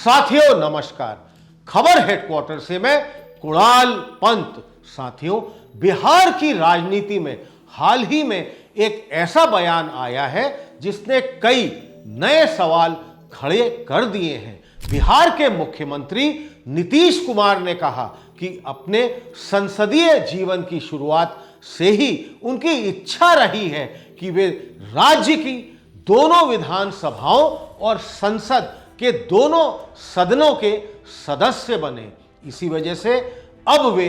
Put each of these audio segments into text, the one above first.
साथियों नमस्कार। खबर हेडक्वार्टर से मैं कुणाल पंत। साथियों, बिहार की राजनीति में हाल ही में एक ऐसा बयान आया है जिसने कई नए सवाल खड़े कर दिए हैं। बिहार के मुख्यमंत्री नीतीश कुमार ने कहा कि अपने संसदीय जीवन की शुरुआत से ही उनकी इच्छा रही है कि वे राज्य की दोनों विधानसभाओं और संसद के दोनों सदनों के सदस्य बने। इसी वजह से अब वे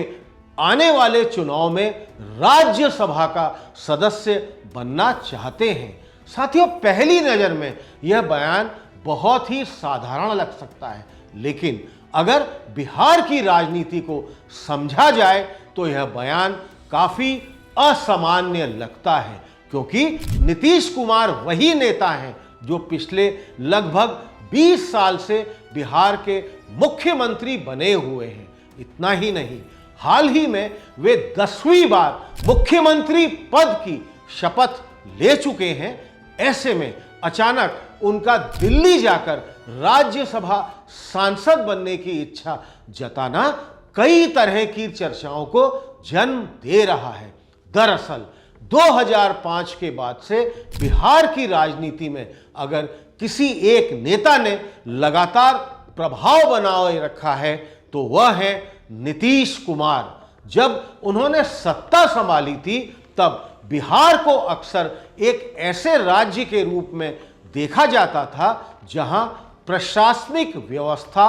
आने वाले चुनाव में राज्यसभा का सदस्य बनना चाहते हैं। साथियों, पहली नजर में यह बयान बहुत ही साधारण लग सकता है, लेकिन अगर बिहार की राजनीति को समझा जाए तो यह बयान काफी असामान्य लगता है, क्योंकि नीतीश कुमार वही नेता हैं जो पिछले लगभग 20 साल से बिहार के मुख्यमंत्री बने हुए हैं। इतना ही नहीं, हाल ही में वे 10वीं बार मुख्यमंत्री पद की शपथ ले चुके हैं। ऐसे में अचानक उनका दिल्ली जाकर राज्यसभा सांसद बनने की इच्छा जताना कई तरह की चर्चाओं को जन्म दे रहा है। दरअसल 2005 के बाद से बिहार की राजनीति में अगर किसी एक नेता ने लगातार प्रभाव बनाए रखा है तो वह है नीतीश कुमार। जब उन्होंने सत्ता संभाली थी तब बिहार को अक्सर एक ऐसे राज्य के रूप में देखा जाता था जहां प्रशासनिक व्यवस्था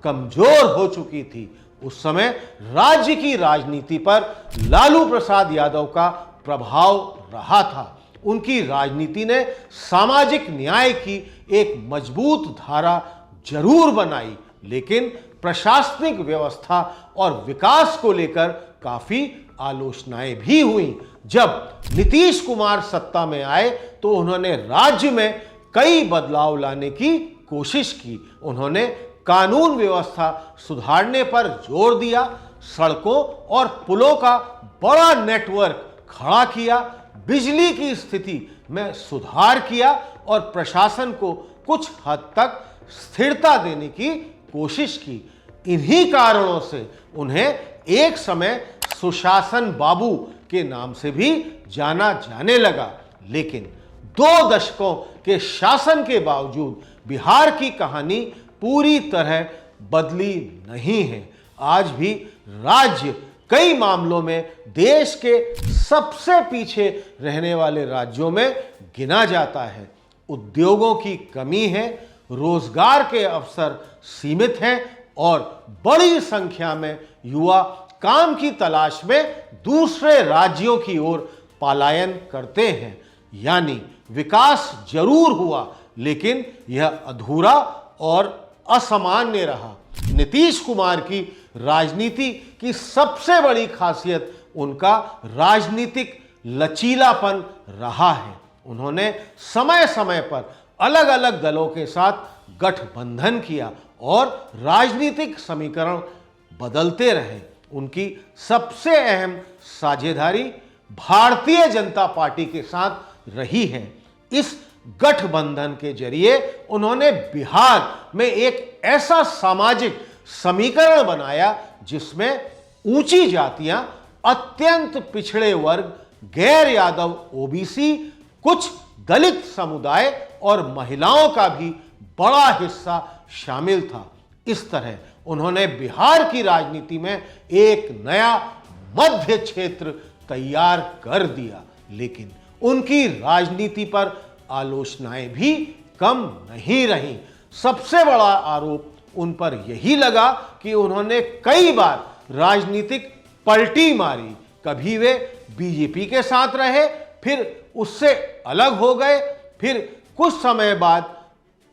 कमजोर हो चुकी थी। उस समय राज्य की राजनीति पर लालू प्रसाद यादव का प्रभाव रहा था। उनकी राजनीति ने सामाजिक न्याय की एक मजबूत धारा जरूर बनाई, लेकिन प्रशासनिक व्यवस्था और विकास को लेकर काफी आलोचनाएं भी हुई। जब नीतीश कुमार सत्ता में आए तो उन्होंने राज्य में कई बदलाव लाने की कोशिश की। उन्होंने कानून व्यवस्था सुधारने पर जोर दिया, सड़कों और पुलों का बड़ा नेटवर्क खड़ा किया, बिजली की स्थिति में सुधार किया और प्रशासन को कुछ हद तक स्थिरता देने की कोशिश की। इन्हीं कारणों से उन्हें एक समय सुशासन बाबू के नाम से भी जाना जाने लगा। लेकिन 2 दशकों के शासन के बावजूद बिहार की कहानी पूरी तरह बदली नहीं है। आज भी राज्य कई मामलों में देश के सबसे पीछे रहने वाले राज्यों में गिना जाता है। उद्योगों की कमी है, रोजगार के अवसर सीमित हैं और बड़ी संख्या में युवा काम की तलाश में दूसरे राज्यों की ओर पलायन करते हैं। यानी विकास जरूर हुआ, लेकिन यह अधूरा और असामान्य रहा। नीतीश कुमार की राजनीति की सबसे बड़ी खासियत उनका राजनीतिक लचीलापन रहा है। उन्होंने समय समय पर अलग अलग दलों के साथ गठबंधन किया और राजनीतिक समीकरण बदलते रहे। उनकी सबसे अहम साझेदारी भारतीय जनता पार्टी के साथ रही है। इस गठबंधन के जरिए उन्होंने बिहार में एक ऐसा सामाजिक समीकरण बनाया जिसमें ऊंची जातियां, अत्यंत पिछड़े वर्ग, गैर यादव ओबीसी, कुछ दलित समुदाय और महिलाओं का भी बड़ा हिस्सा शामिल था। इस तरह उन्होंने बिहार की राजनीति में एक नया मध्य क्षेत्र तैयार कर दिया। लेकिन उनकी राजनीति पर आलोचनाएं भी कम नहीं रहीं। सबसे बड़ा आरोप उन पर यही लगा कि उन्होंने कई बार राजनीतिक पलटी मारी। कभी वे बीजेपी के साथ रहे, फिर उससे अलग हो गए, फिर कुछ समय बाद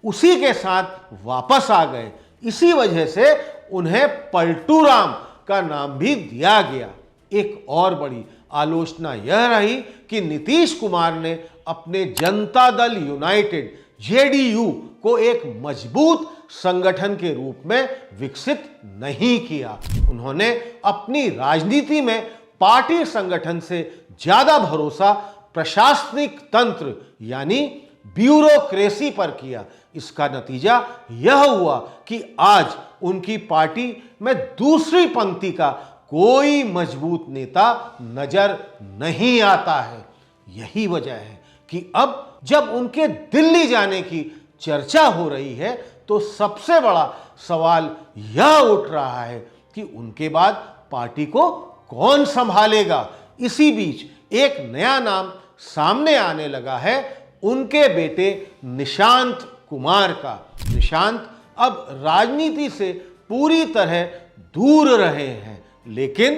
उसी के साथ वापस आ गए। इसी वजह से उन्हें पलटू राम का नाम भी दिया गया। एक और बड़ी आलोचना यह रही कि नीतीश कुमार ने अपने जनता दल यूनाइटेड जेडीयू को एक मजबूत संगठन के रूप में विकसित नहीं किया। उन्होंने अपनी राजनीति में पार्टी संगठन से ज्यादा भरोसा प्रशासनिक तंत्र यानी ब्यूरोक्रेसी पर किया। इसका नतीजा यह हुआ कि आज उनकी पार्टी में दूसरी पंक्ति का कोई मजबूत नेता नजर नहीं आता है। यही वजह है कि अब जब उनके दिल्ली जाने की चर्चा हो रही है तो सबसे बड़ा सवाल यह उठ रहा है कि उनके बाद पार्टी को कौन संभालेगा। इसी बीच एक नया नाम सामने आने लगा है उनके बेटे निशांत कुमार का। निशांत अब राजनीति से पूरी तरह दूर रहे हैं, लेकिन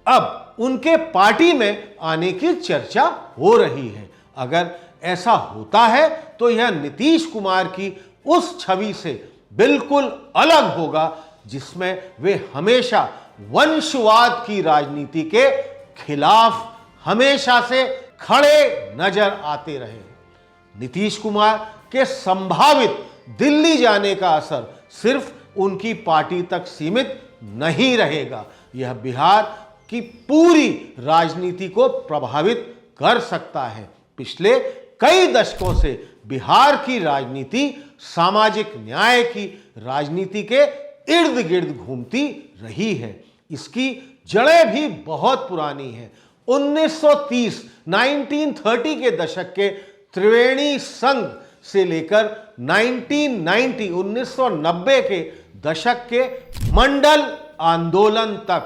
अब उनके पार्टी में आने की चर्चा हो रही है। अगर ऐसा होता है तो यह नीतीश कुमार की उस छवि से बिल्कुल अलग होगा जिसमें वे हमेशा वंशवाद की राजनीति के खिलाफ हमेशा से खड़े नजर आते रहे। नीतीश कुमार के संभावित दिल्ली जाने का असर सिर्फ उनकी पार्टी तक सीमित नहीं रहेगा, यह बिहार की पूरी राजनीति को प्रभावित कर सकता है। पिछले कई दशकों से बिहार की राजनीति सामाजिक न्याय की राजनीति के इर्द गिर्द घूमती रही है। इसकी जड़ें भी बहुत पुरानी हैं। 1930 के दशक के त्रिवेणी संघ से लेकर 1990 के दशक के मंडल आंदोलन तक।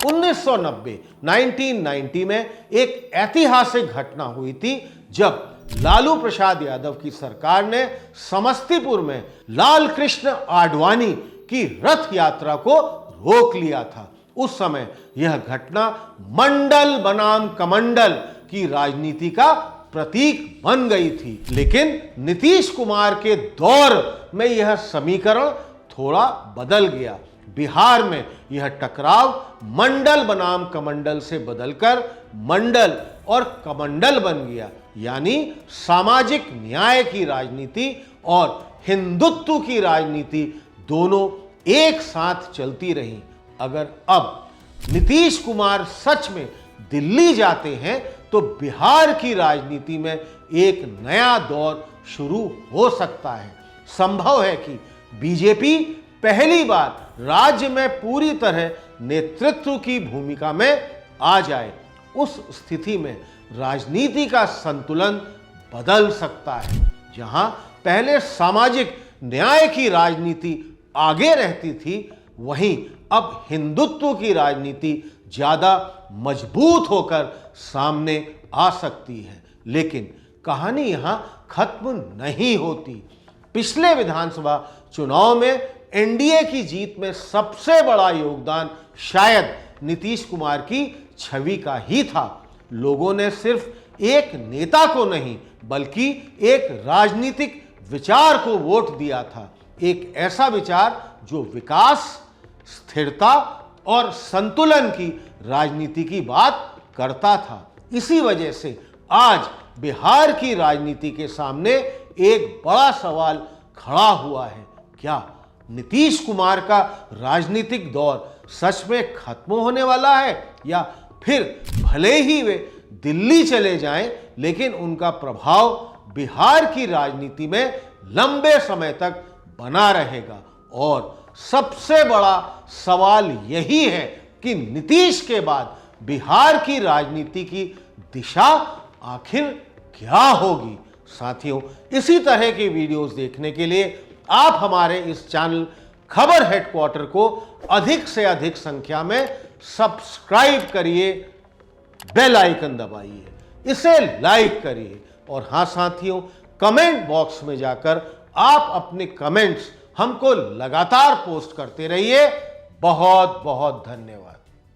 1990 में एक ऐतिहासिक घटना हुई थी जब लालू प्रसाद यादव की सरकार ने समस्तीपुर में लाल कृष्ण आडवाणी की रथ यात्रा को रोक लिया था। उस समय यह घटना मंडल बनाम कमंडल की राजनीति का प्रतीक बन गई थी, लेकिन नीतीश कुमार के दौर में यह समीकरण थोड़ा बदल गया। बिहार में यह टकराव मंडल बनाम कमंडल से बदलकर मंडल और कमंडल बन गया, यानी सामाजिक न्याय की राजनीति और हिंदुत्व की राजनीति दोनों एक साथ चलती रही। अगर अब नीतीश कुमार सच में दिल्ली जाते हैं तो बिहार की राजनीति में एक नया दौर शुरू हो सकता है। संभव है कि बीजेपी पहली बार राज्य में पूरी तरह नेतृत्व की भूमिका में आ जाए। उस स्थिति में राजनीति का संतुलन बदल सकता है। जहां पहले सामाजिक न्याय की राजनीति आगे रहती थी, वहीं अब हिंदुत्व की राजनीति ज्यादा मजबूत होकर सामने आ सकती है। लेकिन कहानी यहां खत्म नहीं होती। पिछले विधानसभा चुनाव में एनडीए की जीत में सबसे बड़ा योगदान शायद नीतीश कुमार की छवि का ही था। लोगों ने सिर्फ एक नेता को नहीं बल्कि एक राजनीतिक विचार को वोट दिया था। एक ऐसा विचार जो विकास, स्थिरता और संतुलन की राजनीति की बात करता था। इसी वजह से आज बिहार की राजनीति के सामने एक बड़ा सवाल खड़ा हुआ है। क्या नीतीश कुमार का राजनीतिक दौर सच में खत्म होने वाला है, या फिर भले ही वे दिल्ली चले जाएं, लेकिन उनका प्रभाव बिहार की राजनीति में लंबे समय तक बना रहेगा। और सबसे बड़ा सवाल यही है कि नीतीश के बाद बिहार की राजनीति की दिशा आखिर क्या होगी। साथियों, इसी तरह के वीडियोस देखने के लिए आप हमारे इस चैनल खबर हेडक्वार्टर को अधिक से अधिक संख्या में सब्सक्राइब करिए, बेल आइकन दबाइए, इसे लाइक करिए और हाँ साथियों, कमेंट बॉक्स में जाकर आप अपने कमेंट्स हमको लगातार पोस्ट करते रहिए। बहुत बहुत धन्यवाद।